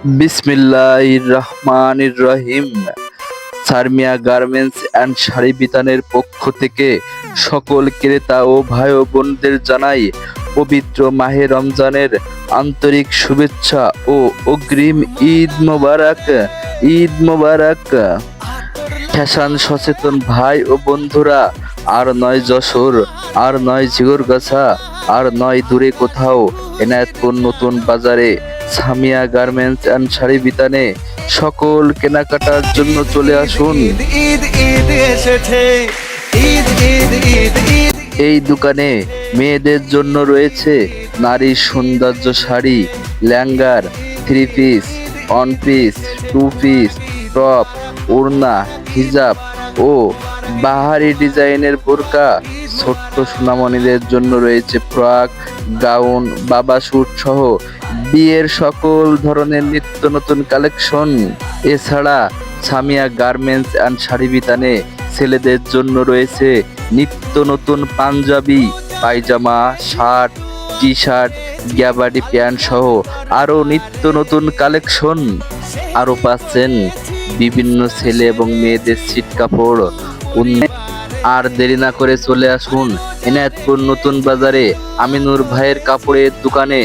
বিসমিল্লাহির রহমানির রহিম। সারমিয়া garments and sari বিতানের পক্ষ থেকে সকল ক্রেতা ও ভাই ও বোনদের জানাই পবিত্র মাহে রমজানের আন্তরিক শুভেচ্ছা ও অগ্রিম ঈদ মোবারক। ঈদ মোবারক। ফ্যাশন সচেতন ভাই ও বন্ধুরা, আর নয় যশোর, আর নয় ঝিগরগাছা, আর নয় দূরে কোথাও, এনায়েতপুর নতুন বাজারে সামিয়া গার্মেন্টস অ্যান্ড শাড়ি বিতানে সকল কেনাকাটার জন্য চলে আসুন। ঈদ ঈদ ঈদ এসেছে, ঈদ ঈদ ঈদ ঈদ। এই দোকানে মেয়েদের জন্য রয়েছে নারীর সৌন্দর্য শাড়ি, লেহেঙ্গার, three piece, one piece, two piece, top, ওড়না, হিজাব ও বাহারি ডিজাইনের বোরকা। ছোট্ট সোনামণিদের জন্য রয়েছে ফ্রক, গাউন, বাবা স্যুট সহ বিয়ের সকল ধরনের নিত্য নতুন কালেকশন। এছাড়া সামিয়া গার্মেন্টস অ্যান্ড শাড়ি বিতানে ছেলেদের জন্য রয়েছে নিত্য নতুন পাঞ্জাবি, পায়জামা, শার্ট, টি শার্ট, গ্যাবার্ডি প্যান্ট সহ আরও নিত্য নতুন কালেকশন। আরও পাচ্ছেন বিভিন্ন ছেলে এবং মেয়েদের ছিট কাপড়। আর দেরি না করে চলে আসুন এনায়েতপুর নতুন বাজারে আমিনুর ভাইয়ের কাপড়ের দোকানে।